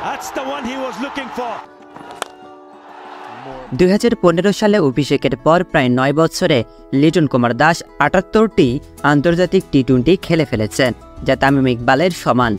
That's the one he was looking for. 2015 সালে অভিষেকের পর প্রায় 9 বছরে লিটন কুমার দাস 78টি আন্তর্জাতিক টি-20 খেলে ফেলেছেন, যা তামিম ইকবালের সমান।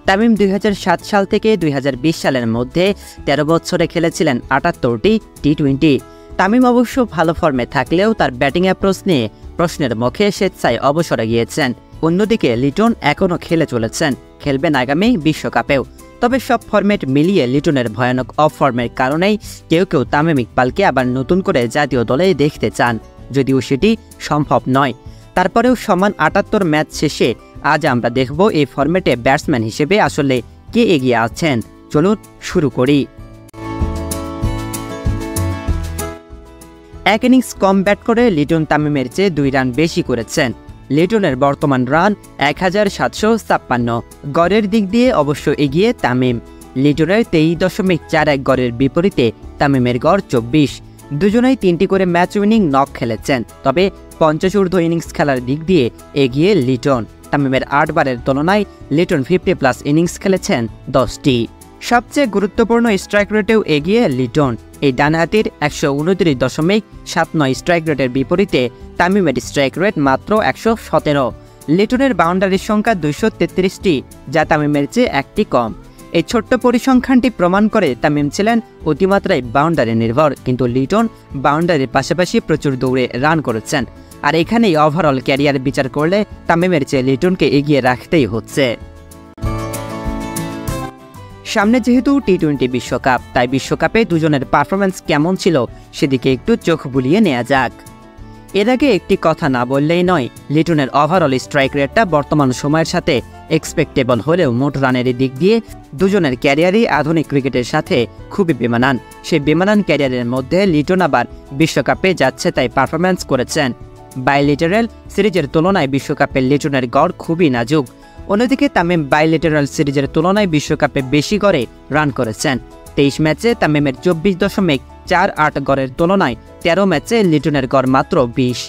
তামিম 2007 সাল থেকে 2020 সালের মধ্যে 13 বছরে খেলেছিলেন 78টি টি-20। তামিম অবশ্য ভালো ফর্মে থাকলেও তার ব্যাটিং অ্যাপ্রোচ নিয়ে প্রশ্নের মুখে স্বেচ্ছায় অবসরে গিয়েছেন। অন্যদিকে লিটন এখনও খেলে চলেছেন, খেলবেন আগামী বিশ্বকাপেও। তবে সব ফরম্যাট মিলিয়ে লিটনের ভয়ানক অফ ফর্মের কারণেই কেউ কেউ তামিম ইকবালকে আবার নতুন করে জাতীয় দলে দেখতে চান, যদিও সেটি সম্ভব নয়। তারপরেও সমান 78 ম্যাচ শেষে আজ আমরা দেখব এই ফরম্যাটে ব্যাটসম্যান হিসেবে আসলে কে এগিয়ে আছেন। চলুন শুরু করি। এক ইনিংস কম ব্যাট করে লিটন তামিমের চেয়ে 2 রান বেশি করেছেন। লিটনের বর্তমান রান 1756। গড়ের দিক দিয়ে অবশ্য এগিয়ে তামিম। লিটনের 23.41 গড়ের বিপরীতে তামিমের গড় 24। দুজনেই 3টি করে ম্যাচ উইনিং নক খেলেছেন, তবে 50 ঊর্ধ্ব ইনিংস খেলার দিক দিয়ে এগিয়ে লিটন। তামিমের 8 বারের তুলনায় লিটন 50+ ইনিংস খেলেছেন 10টি। সবচেয়ে গুরুত্বপূর্ণ স্ট্রাইক রেটেও এগিয়ে লিটন। এই ডানহাতির 129.79 স্ট্রাইক রেটের বিপরীতে তামিমের স্ট্রাইক রেট মাত্র 117। লিটনের বাউন্ডারির সংখ্যা 233টি, যা তামিমের চেয়ে 1টি কম। এই ছোট্ট পরিসংখ্যানটি প্রমাণ করে তামিম ছিলেন অতিমাত্রায় বাউন্ডারি নির্ভর, কিন্তু লিটন বাউন্ডারির পাশাপাশি প্রচুর দৌড়ে রান করেছেন। আর এখানেই ওভারঅল ক্যারিয়ার বিচার করলে তামিমের চেয়ে লিটনকে এগিয়ে রাখতেই হচ্ছে। সামনে যেহেতু টি-20 বিশ্বকাপ, তাই বিশ্বকাপে দুজনের পারফরম্যান্স কেমন ছিল সেদিকে একটু চোখ বুলিয়ে নেওয়া যাক। এর আগে একটি কথা না বললেই নয়, লিটনের ওভারঅল স্ট্রাইক রেটটা বর্তমান সময়ের সাথে এক্সপেক্টেবল হলেও মোট রানের দিক দিয়ে দুজনের ক্যারিয়ারই আধুনিক ক্রিকেটের সাথে খুবই বেমানান। সেই বেমানান ক্যারিয়ারের মধ্যে লিটন আবার বিশ্বকাপে যাচ্ছে, তাই পারফরম্যান্স করেছেন। বাইলেটারাল সিরিজের তুলনায় বিশ্বকাপে লিটনের গড় খুবই নাজুক। অন্যদিকে তামিম বাইলেটারাল সিরিজের তুলনায় বিশ্বকাপে বেশি গড়ে রান করেছেন। 23 ম্যাচে তামিমের 24.48 গড়ের তুলনায় 13 ম্যাচে লিটনের গড় মাত্র 20।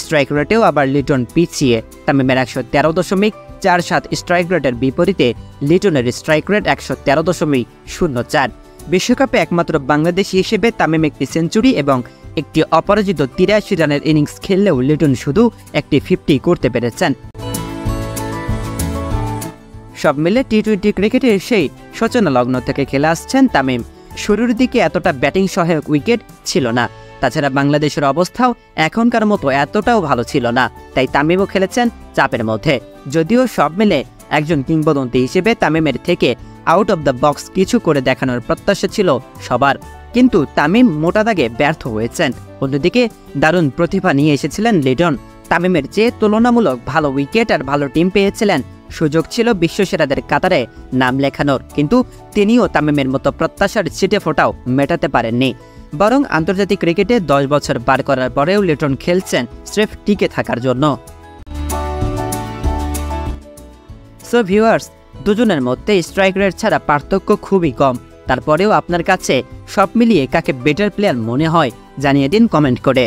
স্ট্রাইক রেটেও আবার লিটন পিছিয়ে। তামিমের 113.47 স্ট্রাইক রেটের বিপরীতে লিটনের স্ট্রাইক রেট 113.04। বিশ্বকাপে একমাত্র বাংলাদেশি হিসেবে তামিম একটি সেঞ্চুরি এবং একটি অপরাজিত 83 রানের ইনিংস খেললেও লিটন শুধু একটি 50 করতে পেরেছেন। সব মিলে টি-20 ক্রিকেটের সেই সূচনা লগ্ন থেকে খেলে আসছেন তামিম। শুরুর দিকে এতটা ব্যাটিং সহায়ক উইকেট ছিল না, তাছাড়া বাংলাদেশের অবস্থাও এখনকার মতো এতটাও ভালো ছিল না, তাই তামিমও খেলেছেন চাপের মধ্যে। যদিও সব মিলে একজন কিংবদন্তি হিসেবে তামিমের থেকে আউট অব দ্য বক্স কিছু করে দেখানোর প্রত্যাশা ছিল সবার, কিন্তু তামিম মোটা দাগে ব্যর্থ হয়েছেন। অন্যদিকে দারুণ প্রতিভা নিয়ে এসেছিলেন লিটন। তামিমের চেয়ে তুলনামূলক ভালো উইকেট আর ভালো টিম পেয়েছিলেন, সুযোগ ছিল বিশ্বসেরাদের কাতারে নাম লেখানোর, কিন্তু তিনিও তামিমের মতো প্রত্যাশার ছিটে ফোটাও মেটাতে পারেননি। বরং আন্তর্জাতিক ক্রিকেটে 10 বছর পার করার পরেও লিটন খেলছেন স্রেফ টিকে থাকার জন্য। সো ভিউয়ার্স, দুজনের মধ্যে স্ট্রাইক রেট ছাড়া পার্থক্য খুবই কম। তারপরেও আপনার কাছে সব মিলিয়ে কাকে বেটার প্লেয়ার মনে হয় জানিয়ে দিন কমেন্ট করে।